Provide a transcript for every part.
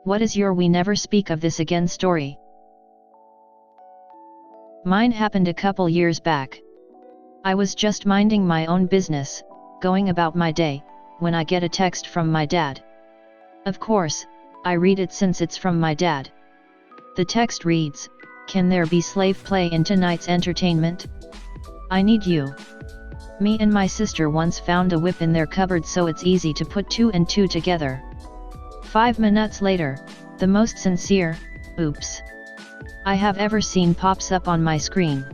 What is your "we never speak of this again" story? Mine happened a couple years back. I was just minding my own business, going about my day, when I get a text from my dad. Of course, I read it since it's from my dad. The text reads, "Can there be slave play in tonight's entertainment? I need you." Me and my sister once found a whip in their cupboard, so it's easy to put 2 and 2 together. 5 minutes later, the most sincere, "Oops" I have ever seen pops up on my screen.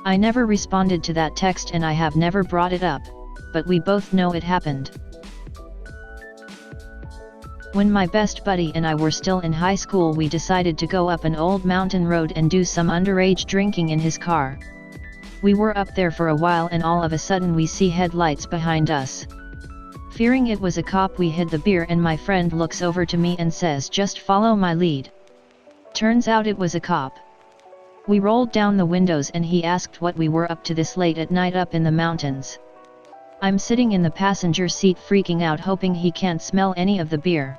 I never responded to that text and I have never brought it up, but we both know it happened. When my best buddy and I were still in high school, we decided to go up an old mountain road and do some underage drinking in his car. We were up there for a while and all of a sudden we see headlights behind us. Fearing it was a cop, we hid the beer and my friend looks over to me and says, "Just follow my lead." Turns out it was a cop. We rolled down the windows and he asked what we were up to this late at night up in the mountains. I'm sitting in the passenger seat freaking out, hoping he can't smell any of the beer.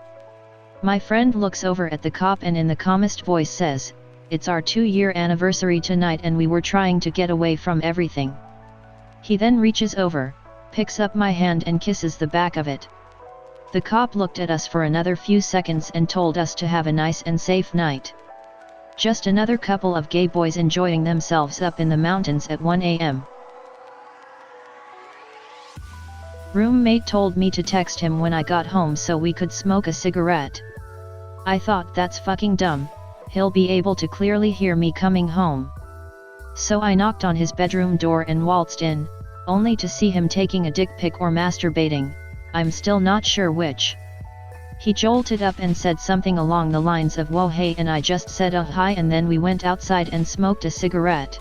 My friend looks over at the cop and in the calmest voice says, "It's our 2-year anniversary tonight and we were trying to get away from everything." He then reaches over, picks up my hand and kisses the back of it. The cop looked at us for another few seconds and told us to have a nice and safe night. Just another couple of gay boys enjoying themselves up in the mountains at 1 a.m. Roommate told me to text him when I got home so we could smoke a cigarette. I thought, that's fucking dumb, he'll be able to clearly hear me coming home. So I knocked on his bedroom door and waltzed in, only to see him taking a dick pic or masturbating, I'm still not sure which. He jolted up and said something along the lines of "Whoa hey," and I just said hi, and then we went outside and smoked a cigarette.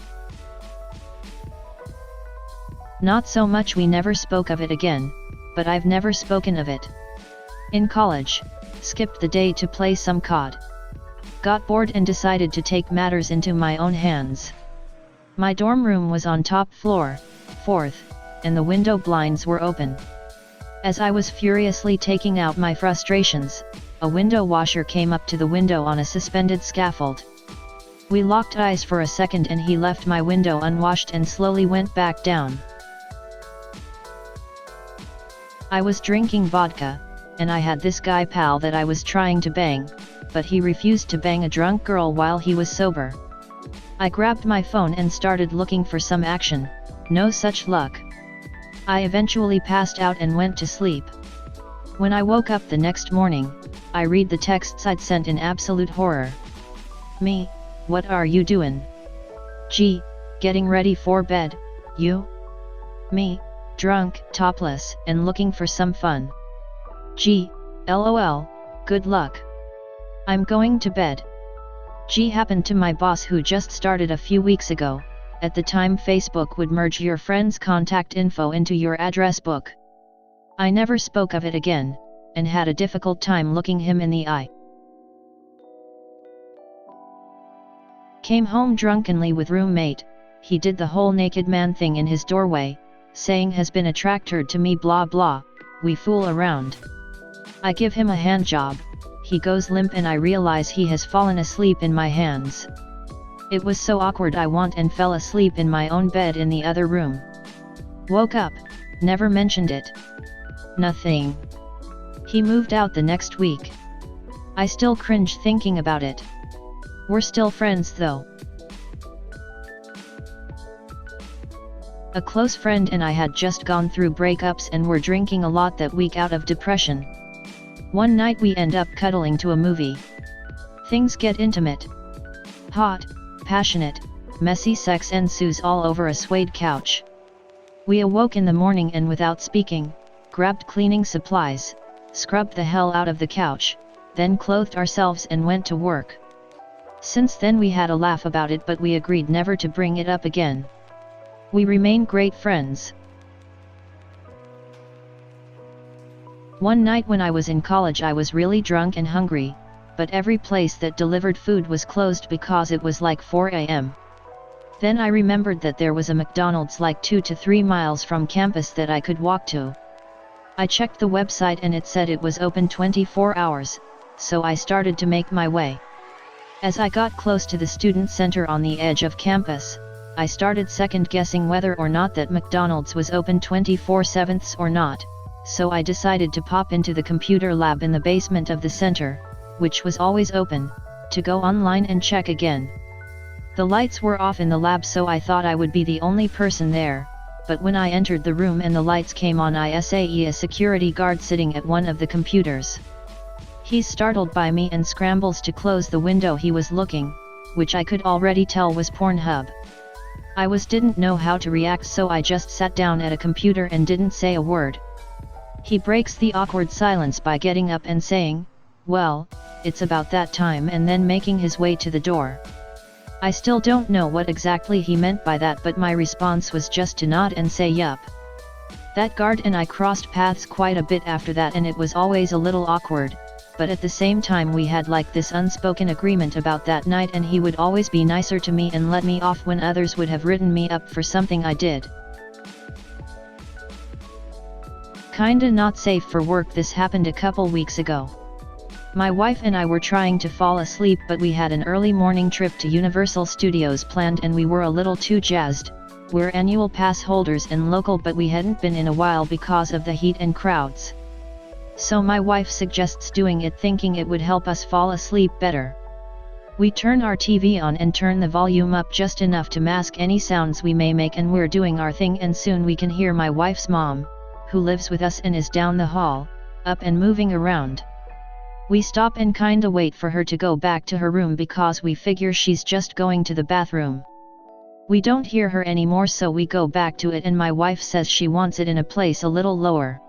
Not so much we never spoke of it again, but I've never spoken of it. In college, skipped the day to play some COD. Got bored and decided to take matters into my own hands. My dorm room was on top floor, 4th, and the window blinds were open. As I was furiously taking out my frustrations, a window washer came up to the window on a suspended scaffold. We locked eyes for a second and he left my window unwashed and slowly went back down. I was drinking vodka, and I had this guy pal that I was trying to bang, but he refused to bang a drunk girl while he was sober. I grabbed my phone and started looking for some action, no such luck. I eventually passed out and went to sleep. When I woke up the next morning, I read the texts I'd sent in absolute horror. Me, "What are you doin'? G, getting ready for bed, you?" Me, drunk, topless, and looking for some fun. G, LOL, good luck. I'm going to bed. G happened to my boss who just started a few weeks ago. At the time Facebook would merge your friend's contact info into your address book. I never spoke of it again, and had a difficult time looking him in the eye. Came home drunkenly with roommate, he did the whole naked man thing in his doorway, saying has been attracted to me blah blah, we fool around. I give him a hand job, he goes limp and I realize he has fallen asleep in my hands. It was so awkward I went and fell asleep in my own bed in the other room. Woke up, never mentioned it. Nothing. He moved out the next week. I still cringe thinking about it. We're still friends though. A close friend and I had just gone through breakups and were drinking a lot that week out of depression. One night we end up cuddling to a movie. Things get intimate. Hot, passionate, messy sex ensues all over a suede couch. We awoke in the morning and without speaking, grabbed cleaning supplies, scrubbed the hell out of the couch, then clothed ourselves and went to work. Since then we had a laugh about it, but we agreed never to bring it up again. We remain great friends. One night when I was in college I was really drunk and hungry, but every place that delivered food was closed because it was like 4 a.m. Then I remembered that there was a McDonald's like 2 to 3 miles from campus that I could walk to. I checked the website and it said it was open 24 hours, so I started to make my way. As I got close to the student center on the edge of campus, I started second-guessing whether or not that McDonald's was open 24/7 or not, so I decided to pop into the computer lab in the basement of the center, which was always open, to go online and check again. The lights were off in the lab, so I thought I would be the only person there, but when I entered the room and the lights came on, I saw a security guard sitting at one of the computers. He's startled by me and scrambles to close the window he was looking, which I could already tell was Pornhub. I didn't know how to react, so I just sat down at a computer and didn't say a word. He breaks the awkward silence by getting up and saying, "Well, it's about that time," and then making his way to the door. I still don't know what exactly he meant by that, but my response was just to nod and say yup. That guard and I crossed paths quite a bit after that, and it was always a little awkward, but at the same time we had like this unspoken agreement about that night, and he would always be nicer to me and let me off when others would have written me up for something I did. Kinda not safe for work. This happened a couple weeks ago. My wife and I were trying to fall asleep, but we had an early morning trip to Universal Studios planned and we were a little too jazzed. We're annual pass holders and local, but we hadn't been in a while because of the heat and crowds. So my wife suggests doing it, thinking it would help us fall asleep better. We turn our TV on and turn the volume up just enough to mask any sounds we may make, and we're doing our thing, and soon we can hear my wife's mom, who lives with us and is down the hall, up and moving around. We stop and kinda wait for her to go back to her room because we figure she's just going to the bathroom. We don't hear her anymore, so we go back to it, and my wife says she wants it in a place a little lower.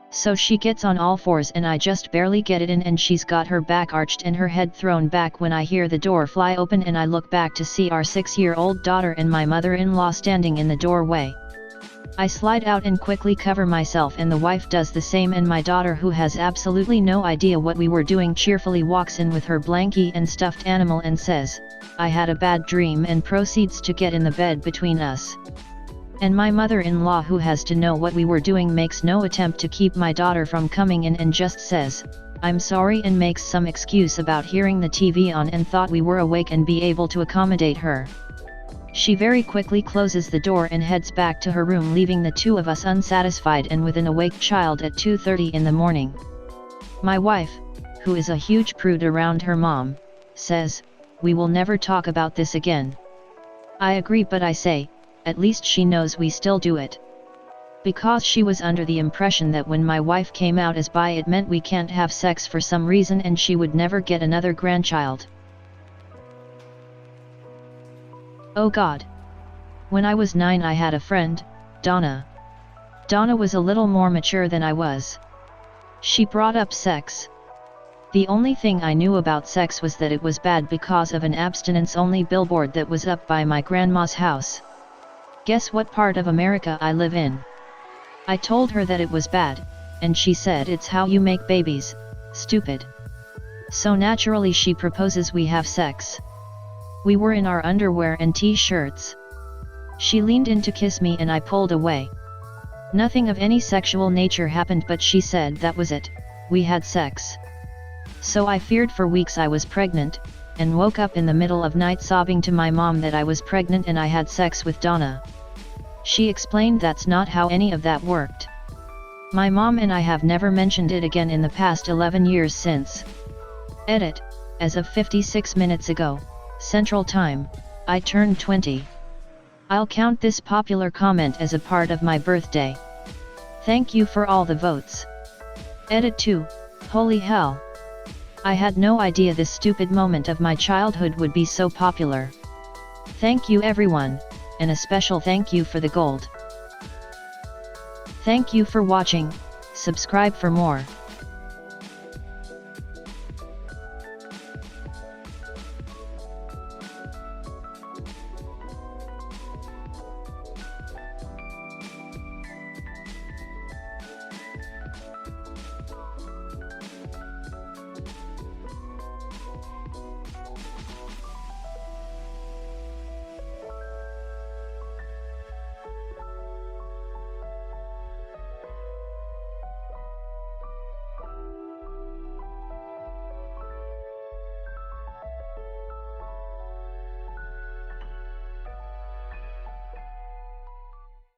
So she gets on all fours and I just barely get it in, and she's got her back arched and her head thrown back when I hear the door fly open, and I look back to see our 6-year-old daughter and my mother-in-law standing in the doorway. I slide out and quickly cover myself, and the wife does the same, and my daughter, who has absolutely no idea what we were doing, cheerfully walks in with her blankie and stuffed animal and says, "I had a bad dream," and proceeds to get in the bed between us. And my mother-in-law, who has to know what we were doing, makes no attempt to keep my daughter from coming in and just says, "I'm sorry," and makes some excuse about hearing the TV on and thought we were awake and be able to accommodate her. She very quickly closes the door and heads back to her room, leaving the two of us unsatisfied and with an awake child at 2:30 in the morning. My wife, who is a huge prude around her mom, says, "We will never talk about this again." I agree, but I say, at least she knows we still do it. Because she was under the impression that when my wife came out as bi, it meant we can't have sex for some reason and she would never get another grandchild. Oh God. When I was 9, I had a friend, Donna. Donna was a little more mature than I was. She brought up sex. The only thing I knew about sex was that it was bad because of an abstinence-only billboard that was up by my grandma's house. Guess what part of America I live in? I told her that it was bad, and she said, "It's how you make babies, stupid." So naturally she proposes we have sex. We were in our underwear and t-shirts. She leaned in to kiss me and I pulled away. Nothing of any sexual nature happened, but she said that was it, we had sex. So I feared for weeks I was pregnant, and woke up in the middle of night sobbing to my mom that I was pregnant and I had sex with Donna. She explained that's not how any of that worked. My mom and I have never mentioned it again in the past 11 years since. Edit, as of 56 minutes ago, Central Time, I turned 20. I'll count this popular comment as a part of my birthday. Thank you for all the votes. Edit 2, holy hell. I had no idea this stupid moment of my childhood would be so popular. Thank you everyone, and a special thank you for the gold. Thank you for watching, subscribe for more.